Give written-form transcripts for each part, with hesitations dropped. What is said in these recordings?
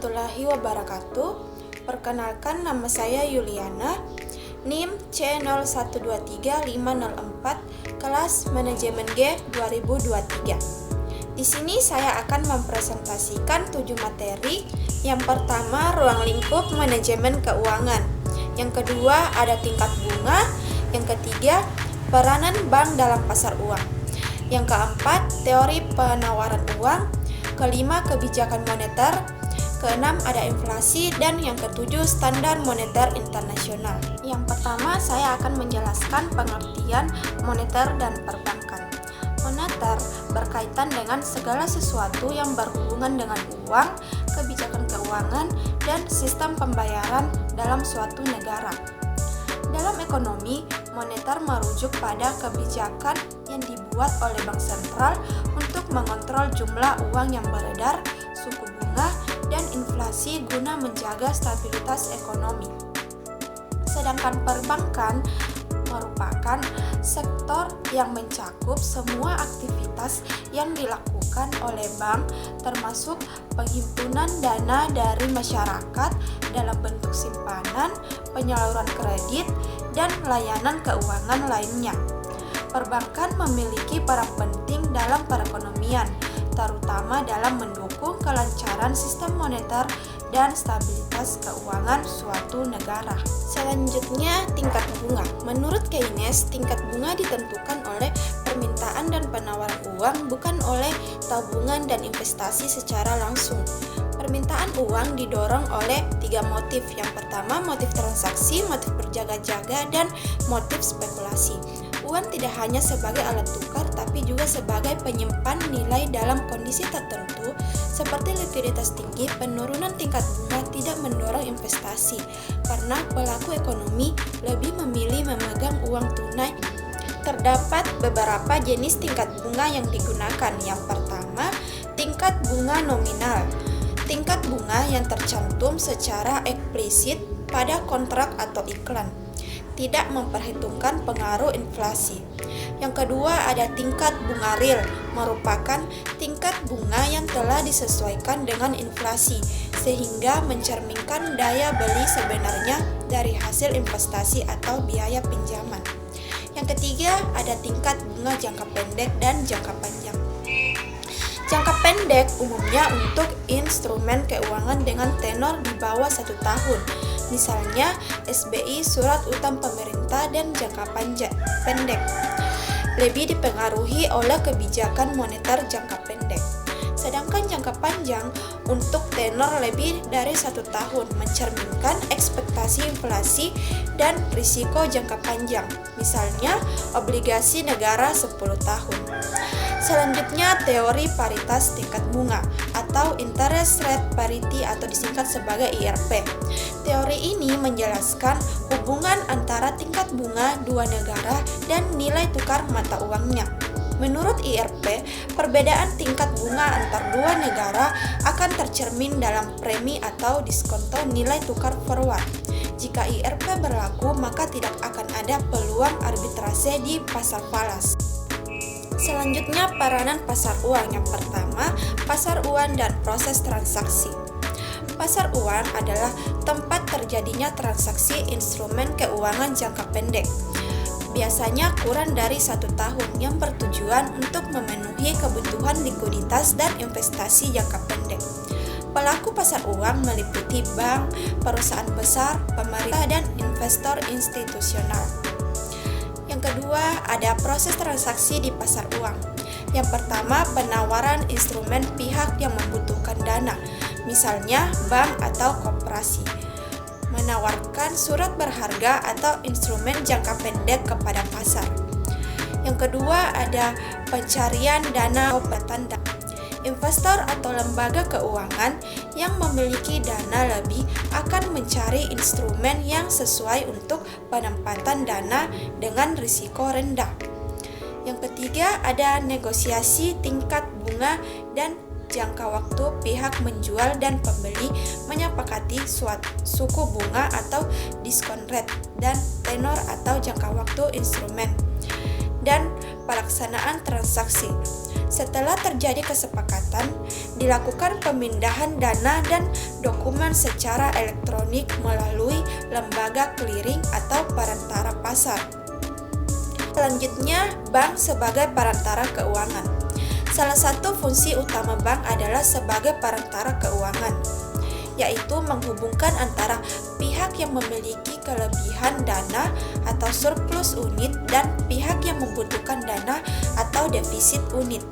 warahmatullahi wabarakatuh. Perkenalkan, nama saya Yuliana, NIM C01235504, kelas Manajemen G 2023. Di sini saya akan mempresentasikan 7 materi. Yang pertama, ruang lingkup manajemen keuangan. Yang kedua, ada tingkat bunga. Yang ketiga, peranan bank dalam pasar uang. Yang keempat, teori penawaran uang. Kelima, kebijakan moneter. Keenam, ada inflasi. Dan yang ketujuh, standar moneter internasional. Yang pertama, saya akan menjelaskan pengertian moneter dan perbankan. Moneter berkaitan dengan segala sesuatu yang berhubungan dengan uang, kebijakan keuangan, dan sistem pembayaran dalam suatu negara. Dalam ekonomi, moneter merujuk pada kebijakan yang dibuat oleh bank sentral untuk mengontrol jumlah uang yang beredar, suku bunga, dan inflasi guna menjaga stabilitas ekonomi. Sedangkan perbankan merupakan sektor yang mencakup semua aktivitas yang dilakukan oleh bank, termasuk penghimpunan dana dari masyarakat dalam bentuk simpanan, penyaluran kredit, dan layanan keuangan lainnya. Perbankan memiliki peran penting dalam perekonomian, terutama dalam mendukung kelancaran sistem moneter dan stabilitas keuangan suatu negara. Selanjutnya, tingkat bunga. Menurut Keynes, tingkat bunga ditentukan oleh permintaan dan penawaran uang, bukan oleh tabungan dan investasi secara langsung. Permintaan uang didorong oleh 3 motif. Yang pertama, motif transaksi, motif berjaga-jaga, dan motif spekulasi. Uang tidak hanya sebagai alat tukar, tapi juga sebagai penyimpan nilai dalam kondisi tertentu, seperti likuiditas tinggi. Penurunan tingkat bunga tidak mendorong investasi, karena pelaku ekonomi lebih memilih memegang uang tunai. Terdapat beberapa jenis tingkat bunga yang digunakan. Yang pertama, tingkat bunga nominal. Tingkat bunga yang tercantum secara eksplisit pada kontrak atau iklan, tidak memperhitungkan pengaruh inflasi. Yang kedua, ada tingkat bunga real, merupakan tingkat bunga yang telah disesuaikan dengan inflasi, sehingga mencerminkan daya beli sebenarnya dari hasil investasi atau biaya pinjaman. Yang ketiga, ada tingkat bunga jangka pendek dan jangka panjang. Jangka pendek umumnya untuk instrumen keuangan dengan tenor di bawah 1 tahun, misalnya SBI, surat utang pemerintah, dan jangka pendek lebih dipengaruhi oleh kebijakan moneter jangka pendek. Sedangkan jangka panjang untuk tenor lebih dari 1 tahun mencerminkan ekspektasi inflasi dan risiko jangka panjang, misalnya obligasi negara 10 tahun. Selanjutnya, teori paritas tingkat bunga atau interest rate parity atau disingkat sebagai IRP. Teori ini menjelaskan hubungan antara tingkat bunga dua negara dan nilai tukar mata uangnya. Menurut IRP, perbedaan tingkat bunga antar dua negara akan tercermin dalam premi atau diskonto nilai tukar forward. Jika IRP berlaku, maka tidak akan ada peluang arbitrase di pasar falas. Selanjutnya, peranan pasar uang. Yang pertama, pasar uang dan proses transaksi. Pasar uang adalah tempat terjadinya transaksi instrumen keuangan jangka pendek, biasanya kurang dari 1 tahun, yang bertujuan untuk memenuhi kebutuhan likuiditas dan investasi jangka pendek. Pelaku pasar uang meliputi bank, perusahaan besar, pemerintah, dan investor institusional. Yang kedua, ada proses transaksi di pasar uang. Yang pertama, penawaran instrumen pihak yang membutuhkan dana, misalnya bank atau koperasi, menawarkan surat berharga atau instrumen jangka pendek kepada pasar. Yang kedua, ada pencarian dana operatan. Investor atau lembaga keuangan yang memiliki dana lebih akan mencari instrumen yang sesuai untuk penempatan dana dengan risiko rendah. Yang ketiga, ada negosiasi tingkat bunga dan jangka waktu. Pihak menjual dan pembeli menyepakati suku bunga atau diskon rate dan tenor atau jangka waktu instrumen. Dan pelaksanaan transaksi. Setelah terjadi kesepakatan, dilakukan pemindahan dana dan dokumen secara elektronik melalui lembaga clearing atau perantara pasar. Selanjutnya, bank sebagai perantara keuangan. Salah satu fungsi utama bank adalah sebagai perantara keuangan, yaitu menghubungkan antara pihak yang memiliki kelebihan dana atau surplus unit dan pihak yang membutuhkan dana atau defisit unit.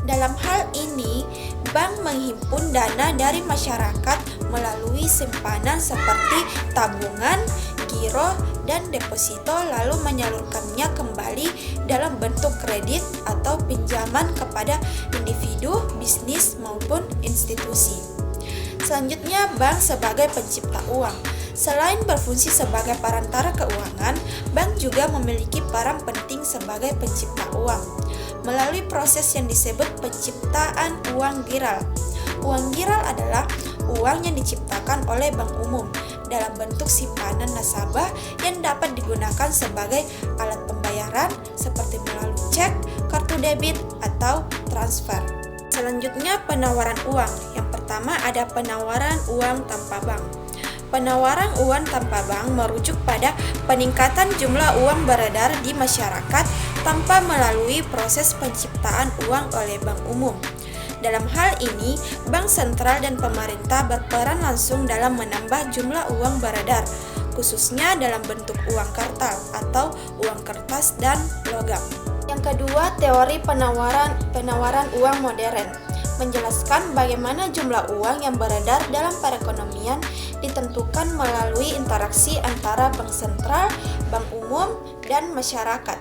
Dalam hal ini, bank menghimpun dana dari masyarakat melalui simpanan seperti tabungan, giro, dan deposito lalu menyalurkannya kembali dalam bentuk kredit atau pinjaman kepada individu, bisnis, maupun institusi. Selanjutnya, bank sebagai pencipta uang. Selain berfungsi sebagai perantara keuangan, bank juga memiliki peran penting sebagai pencipta uang melalui proses yang disebut penciptaan uang giral. Uang giral adalah uang yang diciptakan oleh bank umum dalam bentuk simpanan nasabah yang dapat digunakan sebagai alat pembayaran seperti melalui cek, kartu debit, atau transfer. Selanjutnya, penawaran uang. Yang pertama ada penawaran uang tanpa bank. Penawaran uang tanpa bank merujuk pada peningkatan jumlah uang beredar di masyarakat tanpa melalui proses penciptaan uang oleh bank umum. Dalam hal ini, bank sentral dan pemerintah berperan langsung dalam menambah jumlah uang beredar, khususnya dalam bentuk uang kartal atau uang kertas dan logam. Yang kedua, teori penawaran uang modern menjelaskan bagaimana jumlah uang yang beredar dalam perekonomian ditentukan melalui interaksi antara bank sentral, bank umum, dan masyarakat.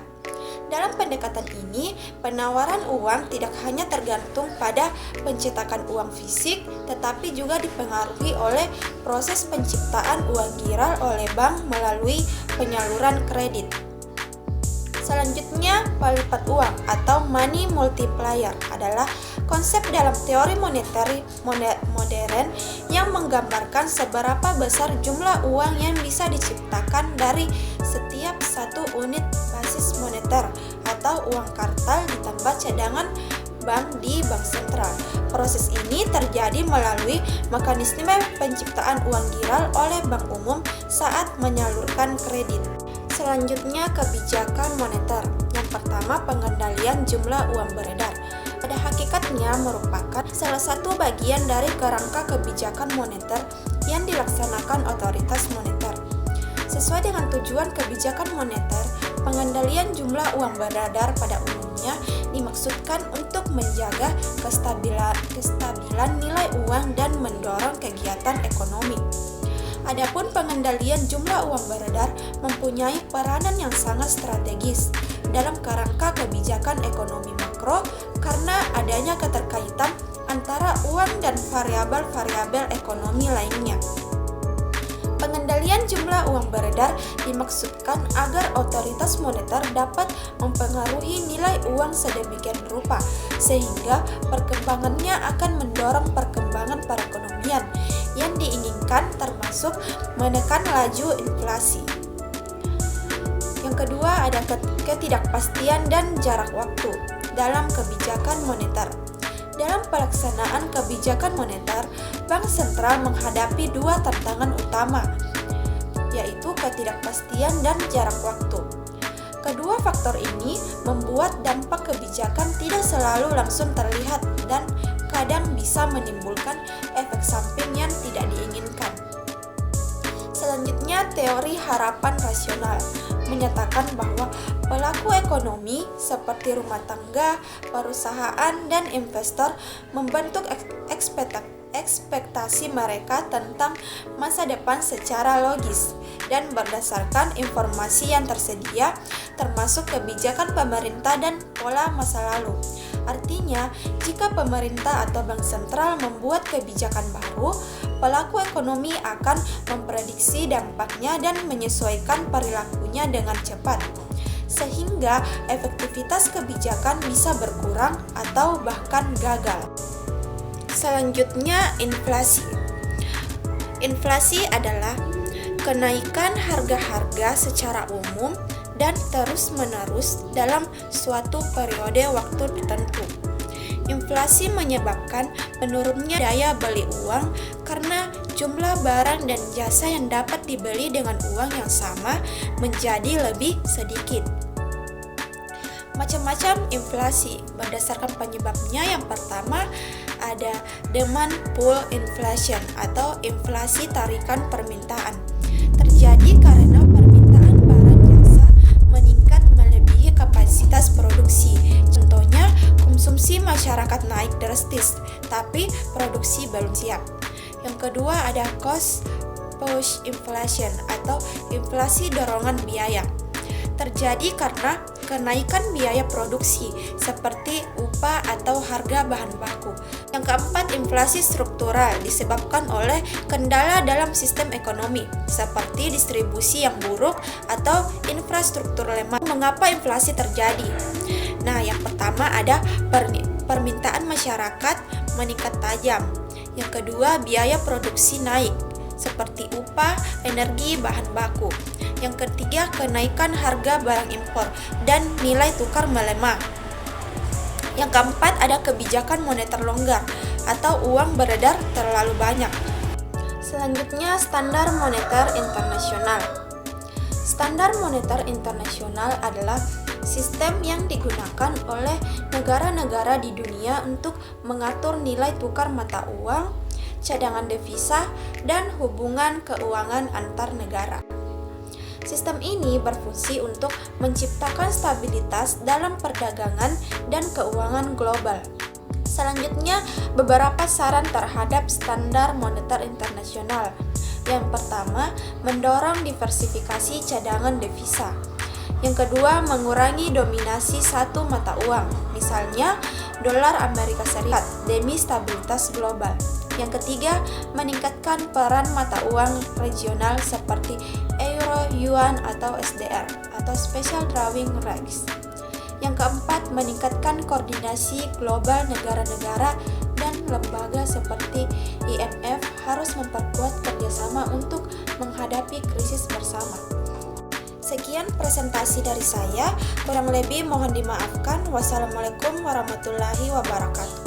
Dalam pendekatan ini, penawaran uang tidak hanya tergantung pada pencetakan uang fisik, tetapi juga dipengaruhi oleh proses penciptaan uang giral oleh bank melalui penyaluran kredit. Selanjutnya, pelipat uang atau money multiplier adalah konsep dalam teori moneter modern yang menggambarkan seberapa besar jumlah uang yang bisa diciptakan dari setiap satu unit basis moneter atau uang kartal ditambah cadangan bank di bank sentral. Proses ini terjadi melalui mekanisme penciptaan uang giral oleh bank umum saat menyalurkan kredit. Selanjutnya, kebijakan moneter. Yang pertama, pengendalian jumlah uang beredar. Pada hakikatnya merupakan salah satu bagian dari kerangka kebijakan moneter yang dilaksanakan otoritas moneter. Sesuai dengan tujuan kebijakan moneter, pengendalian jumlah uang beredar pada umumnya dimaksudkan untuk menjaga kestabilan nilai uang dan mendorong kegiatan ekonomi. Adapun pengendalian jumlah uang beredar mempunyai peranan yang sangat strategis dalam kerangka kebijakan ekonomi makro karena adanya keterkaitan antara uang dan variabel-variabel ekonomi lainnya. Pengendalian jumlah uang beredar dimaksudkan agar otoritas moneter dapat mempengaruhi nilai uang sedemikian rupa sehingga perkembangannya akan mendorong perkembangan perekonomian yang diinginkan termasuk menekan laju inflasi. Yang kedua ada ketidakpastian dan jarak waktu dalam kebijakan moneter. Dalam pelaksanaan kebijakan moneter, bank sentral menghadapi dua tantangan utama, yaitu ketidakpastian dan jarak waktu. Kedua faktor ini membuat dampak kebijakan tidak selalu langsung terlihat dan kadang bisa menimbulkan efek samping yang tidak diinginkan. Selanjutnya, teori harapan rasional menyatakan bahwa pelaku ekonomi seperti rumah tangga, perusahaan, dan investor membentuk ekspektasi mereka tentang masa depan secara logis dan berdasarkan informasi yang tersedia, termasuk kebijakan pemerintah dan pola masa lalu. Artinya, jika pemerintah atau bank sentral membuat kebijakan baru, pelaku ekonomi akan memprediksi dampaknya dan menyesuaikan perilakunya dengan cepat, sehingga efektivitas kebijakan bisa berkurang atau bahkan gagal. Selanjutnya, inflasi. Inflasi adalah kenaikan harga-harga secara umum dan terus-menerus dalam suatu periode waktu tertentu Inflasi menyebabkan menurunnya daya beli uang karena jumlah barang dan jasa yang dapat dibeli dengan uang yang sama menjadi lebih sedikit. Macam-macam inflasi berdasarkan penyebabnya. Yang pertama ada demand pull inflation atau inflasi tarikan permintaan. Terjadi karena permintaan barang jasa meningkat melebihi kapasitas produksi. Contohnya, konsumsi masyarakat naik drastis, tapi produksi belum siap. Yang kedua ada cost push inflation atau inflasi dorongan biaya. Terjadi karena kenaikan biaya produksi seperti upah atau harga bahan baku. Yang keempat, inflasi struktural disebabkan oleh kendala dalam sistem ekonomi seperti distribusi yang buruk atau infrastruktur lemah. Mengapa inflasi terjadi? Nah, yang pertama ada permintaan masyarakat meningkat tajam. Yang kedua, biaya produksi naik seperti upah, energi, bahan baku. Yang ketiga, kenaikan harga barang impor dan nilai tukar melemah. Yang keempat, ada kebijakan moneter longgar atau uang beredar terlalu banyak. Selanjutnya, standar moneter internasional. Standar moneter internasional adalah sistem yang digunakan oleh negara-negara di dunia untuk mengatur nilai tukar mata uang, cadangan devisa, dan hubungan keuangan antar negara. Sistem ini berfungsi untuk menciptakan stabilitas dalam perdagangan dan keuangan global. Selanjutnya, beberapa saran terhadap standar moneter internasional. Yang pertama, mendorong diversifikasi cadangan devisa. Yang kedua, mengurangi dominasi satu mata uang, misalnya dolar Amerika Serikat, demi stabilitas global. Yang ketiga, meningkatkan peran mata uang regional seperti euro, yuan, atau SDR atau Special Drawing Rights. Yang keempat, meningkatkan koordinasi global negara-negara dan lembaga seperti IMF harus memperkuat kerjasama untuk menghadapi krisis bersama. Sekian presentasi dari saya, kurang lebih mohon dimaafkan. Wassalamualaikum warahmatullahi wabarakatuh.